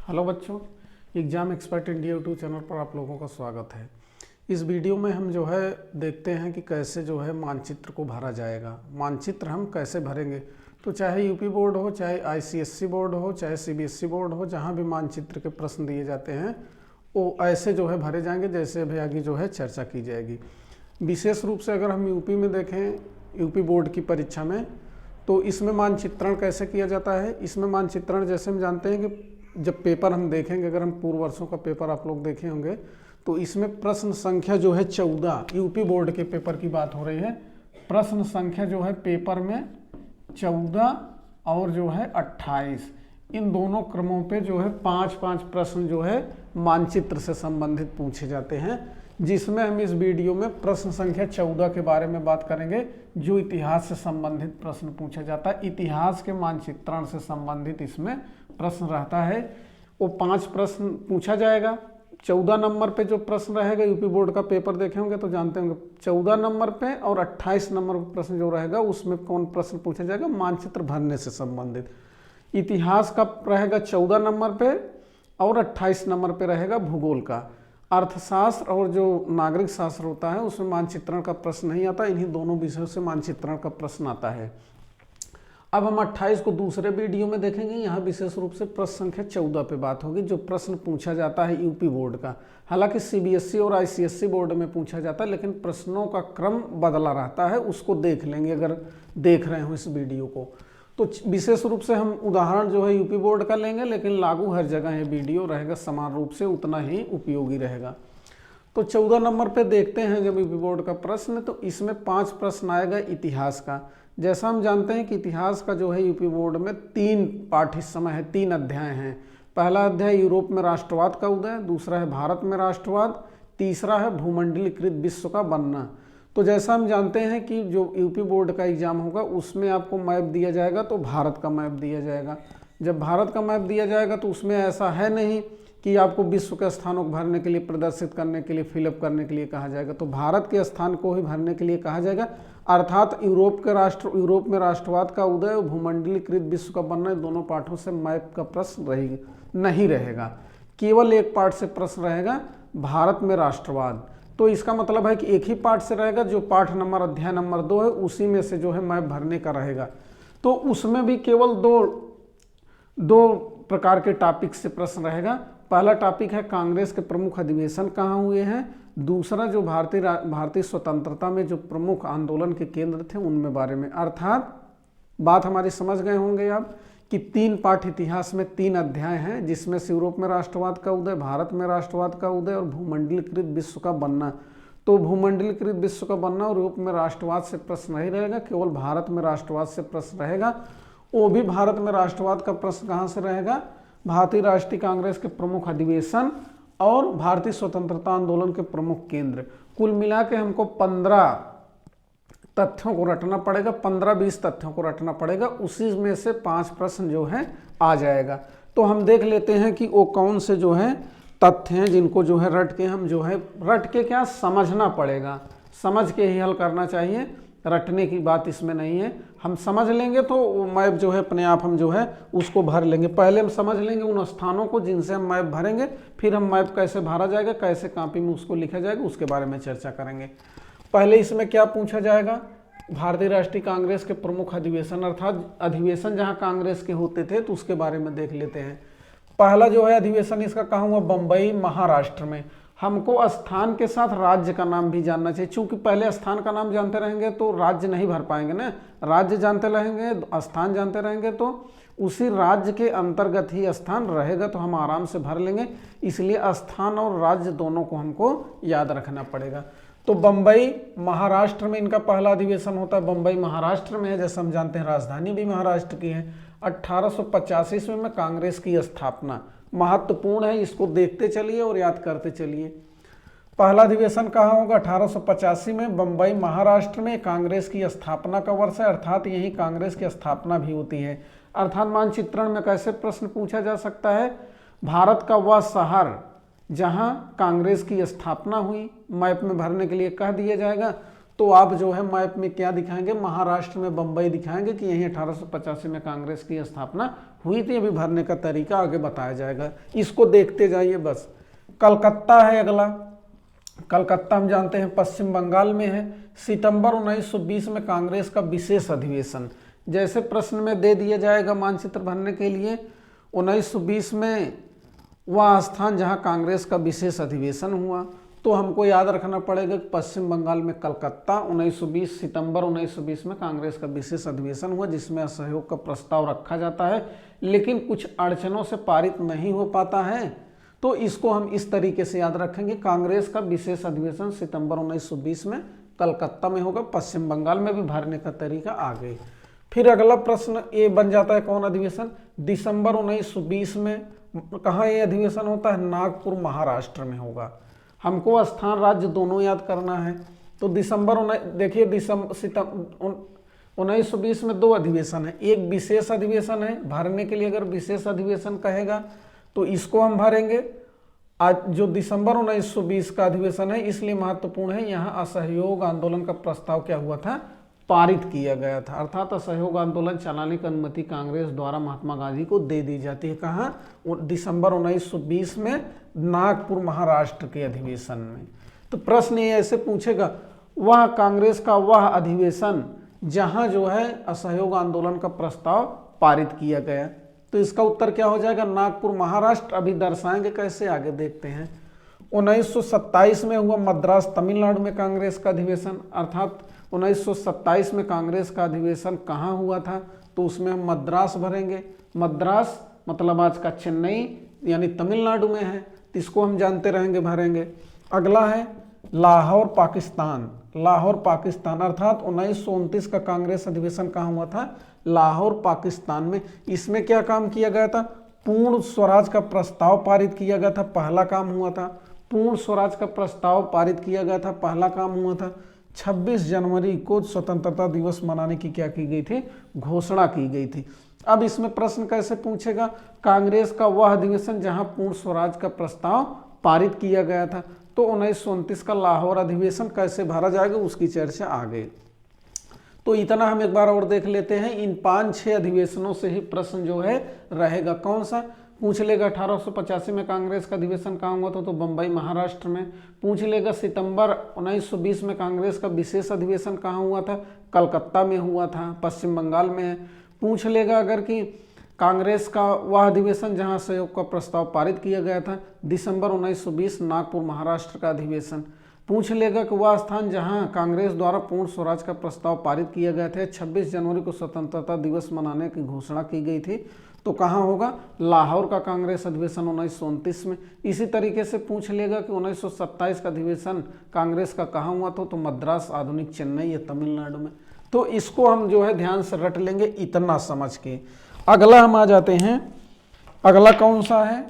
Hello बच्चों, exam expert India YouTube channel पर आप लोगों का स्वागत है। इस वीडियो में हम जो है देखते हैं कि कैसे जो है मानचित्र को भरा जाएगा। मानचित्र हम कैसे भरेंगे, तो चाहे यूपी बोर्ड हो, चाहे आईसीएसई बोर्ड हो, चाहे सीबीएसई बोर्ड हो, जहाँ भी मानचित्र के प्रश्न दिए जाते हैं वो ऐसे जो है भरे जाएंगे जैसे अभी आगे जो है चर्चा की जाएगी। विशेष रूप से अगर हम यूपी में देखें, यूपी बोर्ड की परीक्षा में, तो इसमें मानचित्रण कैसे किया जाता है। इसमें मानचित्रण जैसे हम जानते हैं कि जब पेपर हम देखेंगे, अगर हम पूर्व वर्षों का पेपर आप लोग देखे होंगे, तो इसमें प्रश्न संख्या जो है 14, यूपी बोर्ड के पेपर की बात हो रही है। प्रश्न संख्या जो है पेपर में 14 और जो है 28, इन दोनों क्रमों पे जो है 5-5 प्रश्न जो है मानचित्र से संबंधित पूछे जाते हैं, जिसमें हम इस वीडियो में प्रश्न संख्या 14 के बारे में बात करेंगे, जो इतिहास से संबंधित प्रश्न पूछा जाता है। इतिहास के मानचित्रण से संबंधित इसमें प्रश्न रहता है। वो 5 प्रश्न पूछा जाएगा। 14 नंबर पे जो प्रश्न रहेगा, यूपी बोर्ड का पेपर देखे होंगे तो जानते होंगे, 14 नंबर पे और 28 नंबर पर प्रश्न जो रहेगा उसमें कौन प्रश्न पूछा जाएगा, मानचित्र भरने से संबंधित। इतिहास का रहेगा 14 नंबर पे और 28 नंबर पे रहेगा भूगोल का। अर्थशास्त्र और जो नागरिक शास्त्र होता है उसमें मानचित्रण का प्रश्न नहीं आता। इन्हीं दोनों विषयों से मानचित्रण का प्रश्न आता है। अब हम 28 को दूसरे वीडियो में देखेंगे। यहाँ विशेष रूप से प्रश्न संख्या 14 पे बात होगी, जो प्रश्न पूछा जाता है यूपी बोर्ड का। हालांकि सीबीएसई और आईसीएसई बोर्ड में पूछा जाता है, लेकिन प्रश्नों का क्रम बदला रहता है। उसको देख लेंगे अगर देख रहे हो इस वीडियो को। तो विशेष रूप से हम उदाहरण जो है यूपी बोर्ड का लेंगे, लेकिन लागू हर जगह ये वीडियो रहेगा समान रूप से, उतना ही उपयोगी रहेगा। तो 14 नंबर पे देखते हैं जब यूपी बोर्ड का प्रश्न, तो इसमें 5 प्रश्न आएगा इतिहास का। जैसा हम जानते हैं कि इतिहास का जो है यूपी बोर्ड में 3 पाठ इस समय है, 3 अध्याय हैं। पहला अध्याय यूरोप में राष्ट्रवाद का उदय, दूसरा है भारत में राष्ट्रवाद, तीसरा है भूमंडलीकृत विश्व का बनना। तो जैसा हम जानते हैं कि जो यूपी बोर्ड का एग्जाम होगा उसमें आपको मैप दिया जाएगा, तो भारत का मैप दिया जाएगा। जब भारत का मैप दिया जाएगा तो उसमें ऐसा है नहीं कि आपको विश्व के स्थानों को भरने के लिए, प्रदर्शित करने के लिए, फिलअप करने के लिए कहा जाएगा, तो भारत के स्थान को ही भरने के लिए कहा जाएगा। अर्थात यूरोप में राष्ट्रवाद का उदय और भूमंडलीकृत विश्व का बनना, दोनों पाठों से मैप का प्रश्न नहीं रहेगा। केवल एक पाठ से प्रश्न रहेगा, भारत में राष्ट्रवाद। तो इसका मतलब है कि एक ही पाठ से रहेगा, जो पाठ नंबर अध्याय नंबर 2 है उसी में से जो है मैप भरने का रहेगा। तो उसमें भी केवल दो प्रकार के टॉपिक से प्रश्न रहेगा। पहला टॉपिक है कांग्रेस के प्रमुख अधिवेशन कहाँ हुए हैं, दूसरा जो भारतीय स्वतंत्रता में जो प्रमुख आंदोलन के केंद्र थे उनमें बारे में। अर्थात बात हमारी समझ गए होंगे आप कि 3 पाठ इतिहास में 3 अध्याय हैं, जिसमें से यूरोप में राष्ट्रवाद का उदय, भारत में राष्ट्रवाद का उदय और भूमंडलीकृत विश्व का बनना। तो भूमंडलीकृत विश्व का बनना और यूरोप में राष्ट्रवाद से प्रश्न नहीं रहेगा, केवल भारत में राष्ट्रवाद से प्रश्न रहेगा। वो भी भारत में राष्ट्रवाद का प्रश्न कहाँ से रहेगा, भारतीय राष्ट्रीय कांग्रेस के प्रमुख अधिवेशन और भारतीय स्वतंत्रता आंदोलन के प्रमुख केंद्र। कुल मिला के हमको 15 तथ्यों को रटना पड़ेगा, 15-20 तथ्यों को रटना पड़ेगा। उसी में से 5 प्रश्न जो है आ जाएगा। तो हम देख लेते हैं कि वो कौन से जो है तथ्य हैं जिनको जो है रट के हम जो है रट के क्या समझना पड़ेगा, समझ के ही हल करना चाहिए। रटने की बात इसमें नहीं है। हम समझ लेंगे तो मैप जो है अपने आप हम जो है उसको भर लेंगे। पहले हम समझ लेंगे उन स्थानों को जिनसे हम मैप भरेंगे, फिर हम मैप कैसे भरा जाएगा, कैसे कॉपी में उसको लिखा जाएगा, उसके बारे में चर्चा करेंगे। पहले इसमें क्या पूछा जाएगा, भारतीय राष्ट्रीय कांग्रेस के प्रमुख अधिवेशन, अर्थात अधिवेशन जहां कांग्रेस के होते थे, तो उसके बारे में देख लेते हैं। पहला जो है अधिवेशन इसका कहाँ हुआ, बम्बई महाराष्ट्र में। हमको स्थान के साथ राज्य का नाम भी जानना चाहिए, क्योंकि पहले स्थान का नाम जानते रहेंगे तो राज्य नहीं भर पाएंगे ना। राज्य जानते रहेंगे, स्थान जानते रहेंगे, तो उसी राज्य के अंतर्गत ही स्थान रहेगा, तो हम आराम से भर लेंगे। इसलिए स्थान और राज्य दोनों को हमको याद रखना पड़ेगा। तो बम्बई महाराष्ट्र में इनका पहला अधिवेशन होता है। बम्बई महाराष्ट्र में है, जैसे हम जानते हैं राजधानी भी महाराष्ट्र की है। 1885 ईस्वी में कांग्रेस की स्थापना महत्वपूर्ण है, इसको देखते चलिए और याद करते चलिए। पहला अधिवेशन कहाँ होगा, 1885 में बम्बई महाराष्ट्र में। कांग्रेस की स्थापना का वर्ष है, अर्थात यही कांग्रेस की स्थापना भी होती है। अर्थात मानचित्रण में कैसे प्रश्न पूछा जा सकता है, भारत का वह शहर जहां कांग्रेस की स्थापना हुई, मैप में भरने के लिए कह दिया जाएगा। तो आप जो है मैप में क्या दिखाएंगे, महाराष्ट्र में बम्बई दिखाएंगे कि यहीं 1885 में कांग्रेस की स्थापना हुई थी। अभी भरने का तरीका आगे बताया जाएगा, इसको देखते जाइए बस। कलकत्ता है अगला। कलकत्ता हम जानते हैं पश्चिम बंगाल में है। सितंबर 1920 में कांग्रेस का विशेष अधिवेशन, जैसे प्रश्न में दे दिया जाएगा मानचित्र भरने के लिए, 1920 में वह स्थान जहां कांग्रेस का विशेष अधिवेशन हुआ, तो हमको याद रखना पड़ेगा कि पश्चिम बंगाल में कलकत्ता 1920 सितंबर 1920 में कांग्रेस का विशेष अधिवेशन हुआ, जिसमें असहयोग का प्रस्ताव रखा जाता है, लेकिन कुछ अड़चनों से पारित नहीं हो पाता है। तो इसको हम इस तरीके से याद रखेंगे, कांग्रेस का विशेष अधिवेशन सितंबर 1920 में कलकत्ता में होगा। पश्चिम बंगाल में भी भरने का तरीका आगे। फिर अगला प्रश्न ये बन जाता है, कौन अधिवेशन, दिसंबर 1920 में कहाँ ये अधिवेशन होता है, नागपुर महाराष्ट्र में होगा। हमको स्थान राज्य दोनों याद करना है। तो दिसंबर देखिए 1920 में दो अधिवेशन है, एक विशेष अधिवेशन है। भरने के लिए अगर विशेष अधिवेशन कहेगा तो इसको हम भरेंगे। आज जो दिसंबर 1920 का अधिवेशन है इसलिए महत्वपूर्ण है, यहाँ असहयोग आंदोलन का प्रस्ताव क्या हुआ था, पारित किया गया था। अर्थात असहयोग आंदोलन चलाने की अनुमति कांग्रेस द्वारा महात्मा गांधी को दे दी जाती है। कहाँ, दिसंबर 1920 में नागपुर महाराष्ट्र के अधिवेशन में। तो प्रश्न ये ऐसे पूछेगा, वह कांग्रेस का वह अधिवेशन जहां जो है असहयोग आंदोलन का प्रस्ताव पारित किया गया, तो इसका उत्तर क्या हो जाएगा, नागपुर महाराष्ट्र। अभी दर्शाएंगे कैसे, आगे देखते हैं। 1927 में हुआ मद्रास तमिलनाडु में कांग्रेस का अधिवेशन, अर्थात 1927 में कांग्रेस का अधिवेशन कहाँ हुआ था, तो उसमें हम मद्रास भरेंगे। मद्रास मतलब आज का चेन्नई यानी तमिलनाडु में है, तो इसको हम जानते रहेंगे, भरेंगे। अगला है लाहौर पाकिस्तान। लाहौर पाकिस्तान अर्थात 1929 का कांग्रेस अधिवेशन कहाँ हुआ था, लाहौर पाकिस्तान में। इसमें क्या काम किया गया था, पूर्ण स्वराज का प्रस्ताव पारित किया गया था, पहला काम हुआ था। पूर्ण स्वराज का प्रस्ताव पारित किया गया था, पहला काम हुआ था। 26 जनवरी को स्वतंत्रता दिवस मनाने की क्या की गई थी, घोषणा की गई थी। अब इसमें प्रश्न कैसे पूछेगा, कांग्रेस का वह अधिवेशन जहां पूर्ण स्वराज का प्रस्ताव पारित किया गया था, तो 1929 का लाहौर अधिवेशन कैसे भरा जाएगा उसकी चर्चा आगे। तो इतना हम एक बार और देख लेते हैं। इन 5-6 अधिवेशनों से ही प्रश्न जो है रहेगा। कौन सा पूछ लेगा, 1885 में कांग्रेस का अधिवेशन कहाँ हुआ था, तो बम्बई महाराष्ट्र में। पूछ लेगा सितंबर 1920 में कांग्रेस का विशेष अधिवेशन कहाँ हुआ था, कलकत्ता में हुआ था, पश्चिम बंगाल में है। पूछ लेगा अगर कि कांग्रेस का वह अधिवेशन जहां सहयोग का प्रस्ताव पारित किया गया था, दिसंबर 1920 नागपुर महाराष्ट्र का अधिवेशन। पूछ लेगा कि वह स्थान जहां कांग्रेस द्वारा पूर्ण स्वराज का प्रस्ताव पारित किया गया था, 26 जनवरी को स्वतंत्रता दिवस मनाने की घोषणा की गई थी, तो कहाँ होगा, लाहौर का कांग्रेस अधिवेशन 1929 में। इसी तरीके से पूछ लेगा कि 1927 का अधिवेशन कांग्रेस का कहाँ हुआ था, तो मद्रास आधुनिक चेन्नई या तमिलनाडु में। तो इसको हम जो है ध्यान से रट लेंगे इतना समझ के। अगला हम आ जाते हैं, अगला कौन सा है,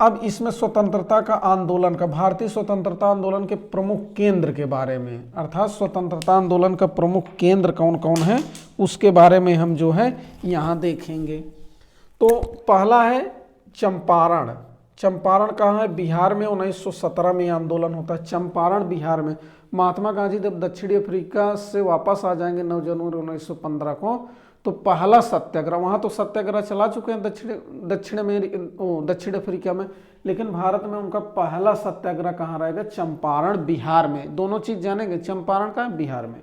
अब इसमें स्वतंत्रता का आंदोलन का, भारतीय स्वतंत्रता आंदोलन के प्रमुख केंद्र के बारे में, अर्थात स्वतंत्रता आंदोलन का प्रमुख केंद्र कौन कौन है उसके बारे में हम जो है यहाँ देखेंगे। तो पहला है चंपारण। चंपारण कहाँ है, बिहार में। 1917 में आंदोलन होता है चंपारण, बिहार में। महात्मा गांधी जब दक्षिणी अफ्रीका से वापस आ जाएंगे 9 जनवरी 1915 को, तो पहला सत्याग्रह, वहाँ तो सत्याग्रह चला चुके हैं दक्षिण अफ्रीका में, लेकिन भारत में उनका पहला सत्याग्रह कहाँ रहेगा, चंपारण, बिहार में। दोनों चीज़ जानेंगे, चंपारण का है, बिहार में।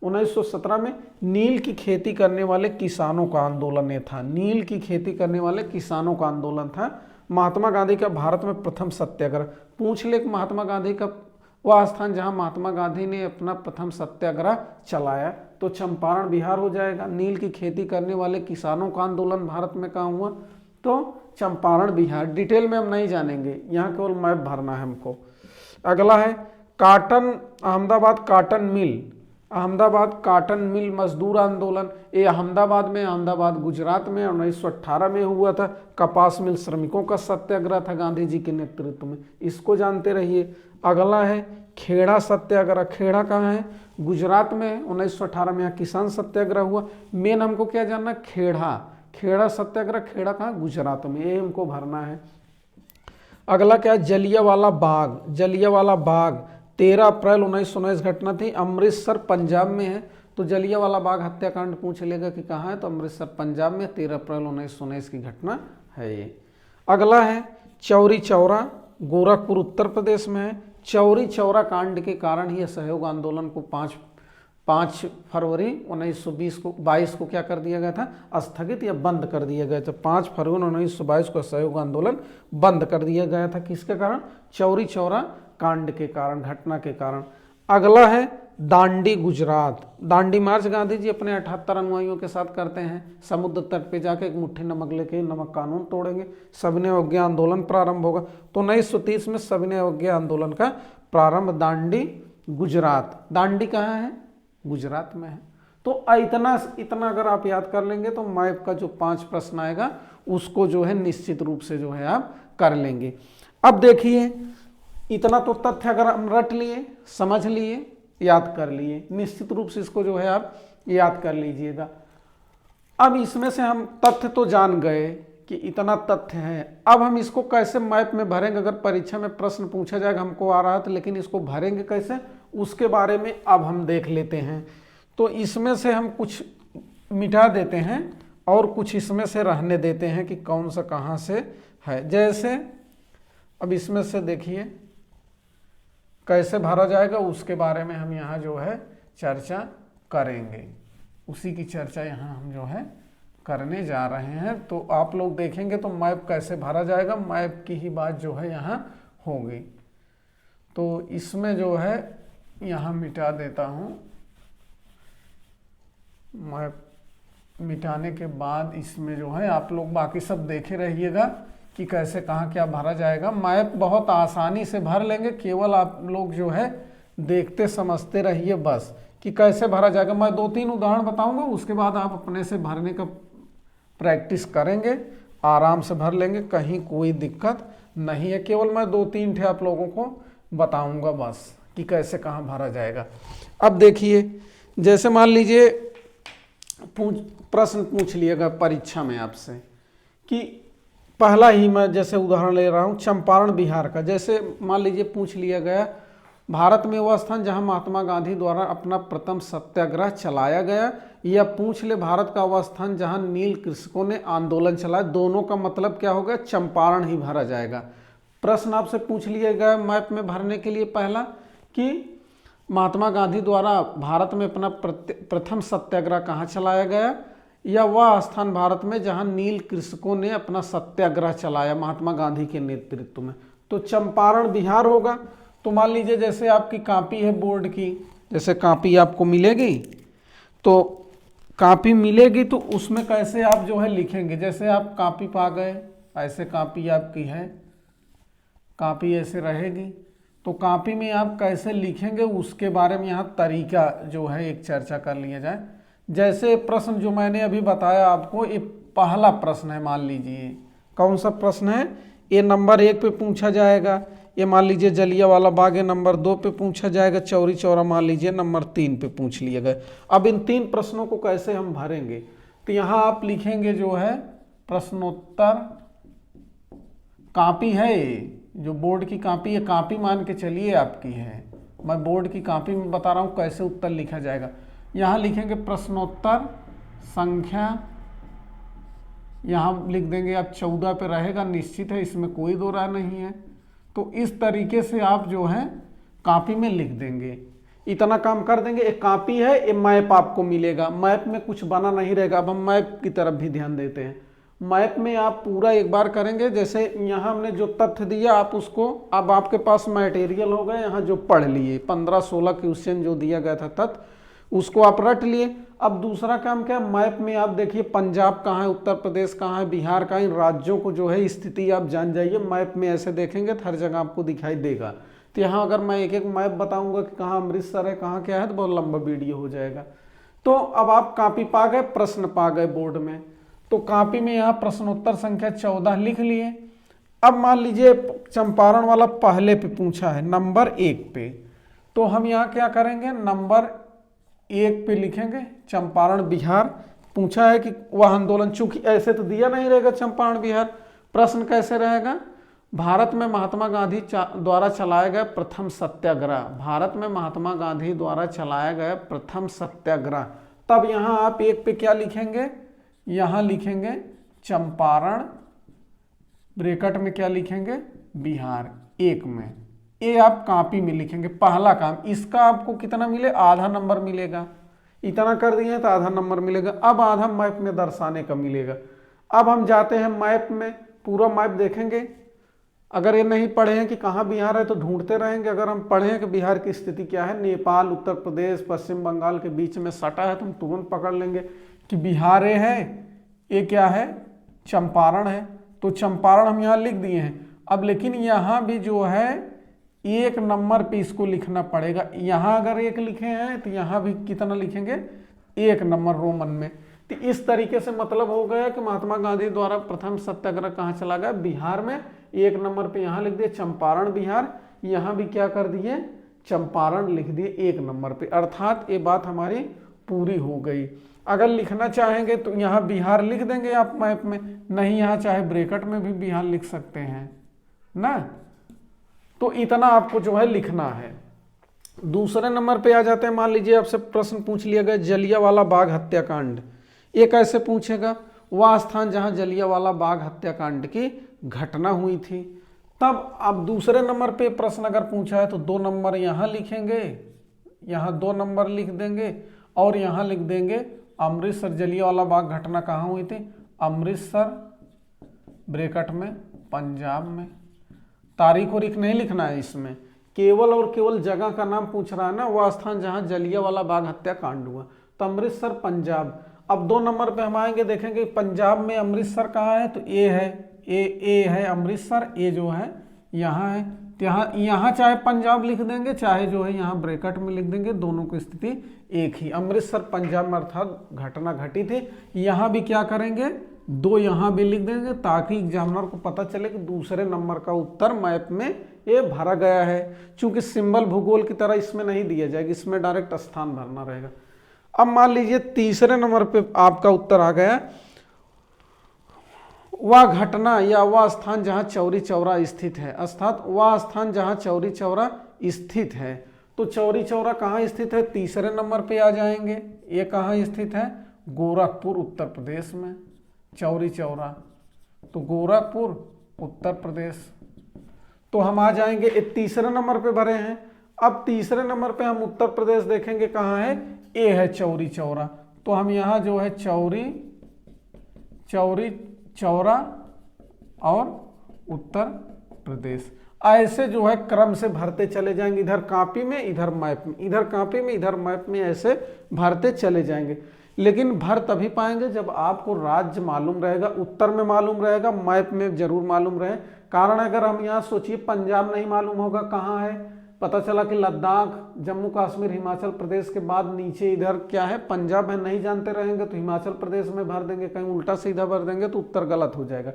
1917 में नील की खेती करने वाले किसानों का आंदोलन ये था, नील की खेती करने वाले किसानों का आंदोलन था। महात्मा गांधी का भारत में प्रथम सत्याग्रह। पूछ ले कि महात्मा गांधी का वह स्थान जहां महात्मा गांधी ने अपना प्रथम सत्याग्रह चलाया, तो चंपारण बिहार हो जाएगा। नील की खेती करने वाले किसानों का आंदोलन भारत में कहाँ हुआ, तो चंपारण बिहार। डिटेल में हम नहीं जानेंगे, यहाँ केवल मैप भरना है हमको। अगला है cotton, Ahmedabad cotton mill. Ahmedabad cotton mill मजदूर आंदोलन, ये अहमदाबाद में, अहमदाबाद गुजरात में 1918 में हुआ था। कपास मिल श्रमिकों का सत्याग्रह था गांधी जी के नेतृत्व में, इसको जानते रहिए। अगला है खेड़ा सत्याग्रह। खेड़ा कहाँ है, गुजरात में। 1918 में यहाँ किसान सत्याग्रह हुआ। मेन हमको क्या जानना, खेड़ा, खेड़ा सत्याग्रह, खेड़ा कहाँ, गुजरात में, ये हमको भरना है। अगला क्या है, जलियांवाला बाग। जलियांवाला बाग 13 अप्रैल 1919 घटना थी, अमृतसर पंजाब में है। तो जलियांवाला बाग हत्याकांड पूछ लेगा कि कहाँ है, तो अमृतसर पंजाब में 13 अप्रैल 1919 की घटना है ये। अगला है चौरी चौरा, गोरखपुर उत्तर प्रदेश में है। चौरी चौरा कांड के कारण ही असहयोग आंदोलन को 5 फरवरी 1922 को क्या कर दिया गया था, स्थगित या बंद कर दिया गया था। 5 फरवरी 1922 को असहयोग आंदोलन बंद कर दिया गया था। किसके कारण, चौरी चौरा कांड के कारण, घटना के कारण। अगला है दांडी गुजरात। दांडी मार्च गांधी जी अपने 78 अनुयायियों के साथ करते हैं। समुद्र तट पे जाके एक मुट्ठी नमक लेके नमक कानून तोड़ेंगे, सविनय अवज्ञा आंदोलन प्रारंभ होगा। तो 1930 में सविनय अवज्ञा आंदोलन का प्रारंभ दांडी गुजरात। दांडी कहाँ है, गुजरात में है। तो इतना अगर आप याद कर लेंगे तो मैप का जो 5 प्रश्न आएगा उसको जो है निश्चित रूप से जो है आप कर लेंगे। अब देखिए, इतना तो तथ्य अगर हम रट लिए, समझ लिए, याद कर लिए, निश्चित रूप से इसको जो है आप याद कर लीजिएगा। अब इसमें से हम तथ्य तो जान गए कि इतना तथ्य है, अब हम इसको कैसे मैप में भरेंगे। अगर परीक्षा में प्रश्न पूछा जाएगा, हमको आ रहा था, लेकिन इसको भरेंगे कैसे, उसके बारे में अब हम देख लेते हैं। तो इसमें से हम कुछ मिटा देते हैं और कुछ इसमें से रहने देते हैं कि कौन सा कहाँ से है। जैसे अब इसमें से देखिए कैसे भरा जाएगा, उसके बारे में हम यहाँ जो है चर्चा करेंगे। उसी की चर्चा यहाँ हम जो है करने जा रहे हैं। तो आप लोग देखेंगे तो मैप कैसे भरा जाएगा, मैप की ही बात जो है यहाँ होगी। तो इसमें जो है यहाँ मिटा देता हूँ। मैप मिटाने के बाद इसमें जो है आप लोग बाकी सब देखे रहिएगा कि कैसे कहाँ क्या भरा जाएगा। मैप बहुत आसानी से भर लेंगे, केवल आप लोग जो है देखते समझते रहिए बस कि कैसे भरा जाएगा। मैं 2-3 उदाहरण बताऊंगा, उसके बाद आप अपने से भरने का प्रैक्टिस करेंगे, आराम से भर लेंगे, कहीं कोई दिक्कत नहीं है। केवल मैं 2-3 ठे आप लोगों को बताऊंगा बस कि कैसे कहाँ भरा जाएगा। अब देखिए, जैसे मान लीजिए प्रश्न पूछ लिएगा परीक्षा में आपसे कि पहला ही मैं जैसे उदाहरण ले रहा हूँ चंपारण बिहार का। जैसे मान लीजिए पूछ लिया गया भारत में वह स्थान जहाँ महात्मा गांधी द्वारा अपना प्रथम सत्याग्रह चलाया गया, या पूछ ले भारत का वह स्थान जहाँ नील कृषकों ने आंदोलन चलाया। दोनों का मतलब क्या होगा, चंपारण ही भरा जाएगा। प्रश्न आपसे पूछ लिया गया मैप में भरने के लिए पहला कि महात्मा गांधी द्वारा भारत में अपना प्रथम सत्याग्रह कहाँ चलाया गया, या वह स्थान भारत में जहां नील कृषकों ने अपना सत्याग्रह चलाया महात्मा गांधी के नेतृत्व में। तो चंपारण बिहार होगा। तो मान लीजिए जैसे आपकी कॉपी है बोर्ड की, जैसे कॉपी आपको मिलेगी, तो कॉपी मिलेगी तो उसमें कैसे आप जो है लिखेंगे। जैसे आप कॉपी पा गए, ऐसे कॉपी आपकी है, कॉपी ऐसे रहेगी, तो कॉपी में आप कैसे लिखेंगे उसके बारे में यहाँ तरीका जो है एक चर्चा कर लिया जाए। जैसे प्रश्न जो मैंने अभी बताया आपको, ये पहला प्रश्न है, मान लीजिए कौन सा प्रश्न है, ये नंबर 1 पे पूछा जाएगा। ये मान लीजिए जलियांवाला बाग है, नंबर 2 पे पूछा जाएगा। चौरी चौरा मान लीजिए नंबर 3 पे पूछ लिया गया। अब इन 3 प्रश्नों को कैसे हम भरेंगे, तो यहाँ आप लिखेंगे जो है प्रश्नोत्तर। कॉपी है जो बोर्ड की कॉपी है, कॉपी मान के चलिए आपकी है, मैं बोर्ड की कॉपी में बता रहा हूँ कैसे उत्तर लिखा जाएगा। यहाँ लिखेंगे प्रश्नोत्तर संख्या, यहाँ लिख देंगे आप 14 पे रहेगा, निश्चित है, इसमें कोई दो राय नहीं है। तो इस तरीके से आप जो है कॉपी में लिख देंगे। इतना काम कर देंगे। एक कॉपी है, एक मैप आपको मिलेगा, मैप में कुछ बना नहीं रहेगा। अब हम मैप की तरफ भी ध्यान देते हैं। मैप में आप पूरा एक बार करेंगे, जैसे यहाँ हमने जो तथ्य दिया आप उसको, अब आपके पास मटेरियल हो गए यहाँ जो पढ़ लिए, 15-16 क्वेश्चन जो दिया गया था तथ्य, उसको आप रट लिए। अब दूसरा काम क्या, मैप में आप देखिए पंजाब कहाँ है, उत्तर प्रदेश कहाँ है, बिहार कहाँ है, इन राज्यों को जो है स्थिति आप जान जाइए। मैप में ऐसे देखेंगे तो हर जगह आपको दिखाई देगा। तो यहाँ अगर मैं एक एक मैप बताऊंगा कि कहाँ अमृतसर है, कहाँ क्या है, तो बहुत लंबा वीडियो हो जाएगा। तो अब आप कॉपी पा गए, प्रश्न पा गए बोर्ड में, तो कॉपी में यहाँ प्रश्नोत्तर संख्या 14 लिख लिए। अब मान लीजिए चंपारण वाला पहले पे पूछा है नंबर 1 पे, तो हम यहाँ क्या करेंगे, नंबर 1 पे लिखेंगे चंपारण बिहार। पूछा है कि वह आंदोलन, चूंकि ऐसे तो दिया नहीं रहेगा चंपारण बिहार, प्रश्न कैसे रहेगा, भारत में महात्मा गांधी द्वारा चलाया गया प्रथम सत्याग्रह, भारत में महात्मा गांधी द्वारा चलाया गया प्रथम सत्याग्रह। तब यहाँ आप एक पे क्या लिखेंगे, यहाँ लिखेंगे चंपारण, ब्रैकेट में क्या लिखेंगे बिहार, एक में, ये आप कॉपी में लिखेंगे। पहला काम, इसका आपको कितना मिले, आधा नंबर मिलेगा, इतना कर दिए तो आधा नंबर मिलेगा। अब आधा मैप में दर्शाने का मिलेगा। अब हम जाते हैं मैप में, पूरा मैप देखेंगे। अगर ये नहीं पढ़े हैं कि कहाँ बिहार है तो ढूंढते रहेंगे। अगर हम पढ़े हैं कि बिहार की स्थिति क्या है, नेपाल, उत्तर प्रदेश, पश्चिम बंगाल के बीच में सटा है, तो हम तुरंत पकड़ लेंगे कि बिहार ये है, ये क्या है चंपारण है, तो चंपारण हम यहाँ लिख दिए हैं। अब लेकिन यहाँ भी जो है एक नंबर पे इसको लिखना पड़ेगा। यहाँ अगर एक लिखे हैं तो यहाँ भी कितना लिखेंगे, एक नंबर रोमन में। तो इस तरीके से मतलब हो गया कि महात्मा गांधी द्वारा प्रथम सत्याग्रह कहाँ चला गया, बिहार में। एक नंबर पे यहाँ लिख दिए चंपारण बिहार, यहाँ भी क्या कर दिए चंपारण लिख दिए एक नंबर पे, अर्थात ये बात हमारी पूरी हो गई। अगर लिखना चाहेंगे तो यहाँ बिहार लिख देंगे आप मैप में, नहीं यहाँ चाहे ब्रैकेट में भी बिहार लिख सकते हैं ना। तो इतना आपको जो है लिखना है। दूसरे नंबर पे आ जाते हैं, मान लीजिए आपसे प्रश्न पूछ लिया गया जलियांवाला बाग हत्याकांड, ये कैसे पूछेगा, वह स्थान जहां जलियांवाला बाग हत्याकांड की घटना हुई थी। तब अब दूसरे नंबर पे प्रश्न अगर पूछा है तो 2 नंबर यहाँ लिखेंगे, यहाँ 2 नंबर लिख देंगे और यहाँ लिख देंगे अमृतसर, जलियांवाला बाग घटना कहाँ हुई थी, अमृतसर, ब्रैकेट में पंजाब में। तारीख और नहीं लिखना है इसमें, केवल और केवल जगह का नाम पूछ रहा है ना, वह स्थान जहां जलियांवाला बाग हत्याकांड हुआ, तो अमृतसर पंजाब। अब 2 नंबर पे हम आएंगे, देखेंगे पंजाब में अमृतसर कहाँ है, तो ए है, ए है अमृतसर, ए जो है यहाँ है। तो यहाँ चाहे पंजाब लिख देंगे, चाहे जो है यहाँ ब्रैकेट में लिख देंगे, दोनों की स्थिति एक ही, अमृतसर पंजाब में अर्थात घटना घटी थी। यहाँ भी क्या करेंगे, 2 यहाँ भी लिख देंगे ताकि एग्जामिनर को पता चले कि दूसरे नंबर का उत्तर मैप में ये भरा गया है। चूंकि सिंबल भूगोल की तरह इसमें नहीं दिया जाएगा, इसमें डायरेक्ट स्थान भरना रहेगा। अब मान लीजिए तीसरे नंबर पे आपका उत्तर आ गया, वह घटना या वह स्थान जहां चौरी चौरा स्थित है, अर्थात वह स्थान जहां चौरी चौरा स्थित है। तो चौरी चौरा कहाँ स्थित है, तीसरे नंबर पे आ जाएंगे। ये कहाँ स्थित है, गोरखपुर उत्तर प्रदेश में, चौरी चौरा, तो गोरखपुर उत्तर प्रदेश। तो हम आ जाएंगे, ये तीसरे नंबर पे भरे हैं। अब तीसरे नंबर पे हम उत्तर प्रदेश देखेंगे कहाँ है, ए है चौरी चौरा, तो हम यहाँ जो है चौरी चौरा और उत्तर प्रदेश, ऐसे जो है क्रम से भरते चले जाएंगे, इधर कॉपी में इधर मैप में, इधर कॉपी में इधर मैप में, ऐसे भरते चले जाएंगे। लेकिन भर तभी पाएंगे जब आपको राज्य मालूम रहेगा, उत्तर में मालूम रहेगा, मैप में जरूर मालूम रहे। कारण अगर हम यहाँ सोचिए पंजाब नहीं मालूम होगा कहाँ है, पता चला कि लद्दाख, जम्मू कश्मीर, हिमाचल प्रदेश के बाद नीचे इधर क्या है पंजाब है, नहीं जानते रहेंगे तो हिमाचल प्रदेश में भर देंगे, कहीं उल्टा सीधा भर देंगे तो उत्तर गलत हो जाएगा।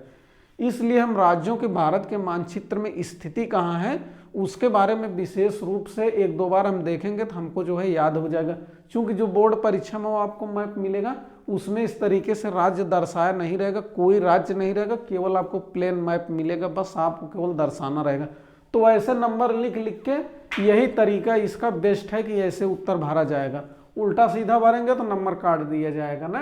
इसलिए हम राज्यों के भारत के मानचित्र में स्थिति कहाँ है उसके बारे में विशेष रूप से 1-2 बार हम देखेंगे तो हमको जो है याद हो जाएगा। क्योंकि जो बोर्ड परीक्षा में वो आपको मैप मिलेगा उसमें इस तरीके से राज्य दर्शाया नहीं रहेगा, कोई राज्य नहीं रहेगा, केवल आपको प्लेन मैप मिलेगा, बस आपको केवल दर्शाना रहेगा। तो ऐसे नंबर लिख लिख के यही तरीका इसका बेस्ट है कि ऐसे उत्तर भरा जाएगा। उल्टा सीधा भरेंगे तो नंबर काट दिया जाएगा ना।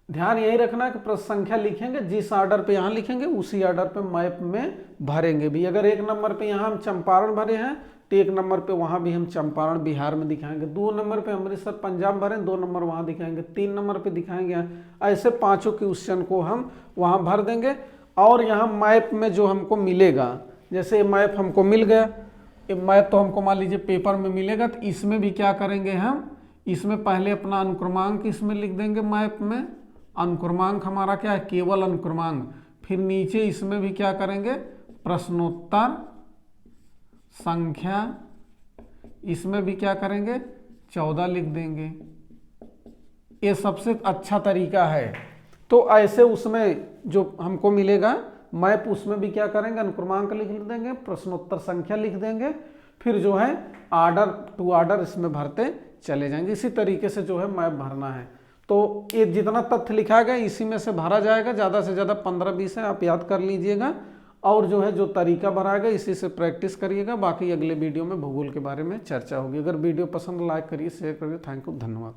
ध्यान यही रखना है कि प्रश्न संख्या लिखेंगे जिस ऑर्डर पे यहाँ लिखेंगे उसी ऑर्डर पे मैप में भरेंगे भी। अगर 1 नंबर पे यहाँ हम चंपारण भरे हैं तो 1 नंबर पे वहाँ भी हम चंपारण बिहार में दिखाएंगे, 2 नंबर पे अमृतसर पंजाब भरें, 2 नंबर वहाँ दिखाएंगे, 3 नंबर पे दिखाएंगे यहाँ। ऐसे 5 क्वेश्चन को हम वहाँ भर देंगे। और यहाँ मैप में जो हमको मिलेगा, जैसे मैप हमको मिल गया, ये मैप तो हमको मान लीजिए पेपर में मिलेगा, तो इसमें भी क्या करेंगे हम, इसमें पहले अपना अनुक्रमांक इसमें लिख देंगे मैप में, अनुक्रमांक हमारा क्या है केवल अनुक्रमांक। फिर नीचे इसमें भी क्या करेंगे प्रश्नोत्तर संख्या, इसमें भी क्या करेंगे 14 लिख देंगे। ये सबसे अच्छा तरीका है। तो ऐसे उसमें जो हमको मिलेगा मैप उसमें भी क्या करेंगे अनुक्रमांक लिख देंगे, प्रश्नोत्तर संख्या लिख देंगे, फिर जो है ऑर्डर टू ऑर्डर इसमें भरते चले जाएंगे। इसी तरीके से जो है मैप भरना है। तो ये जितना तथ्य लिखा गया इसी में से भरा जाएगा, ज़्यादा से ज़्यादा 15-20 है, आप याद कर लीजिएगा। और जो है जो तरीका भराएगा इसी से प्रैक्टिस करिएगा। बाकी अगले वीडियो में भूगोल के बारे में चर्चा होगी। अगर वीडियो पसंद लाइक करिए, शेयर करिए। थैंक यू, धन्यवाद।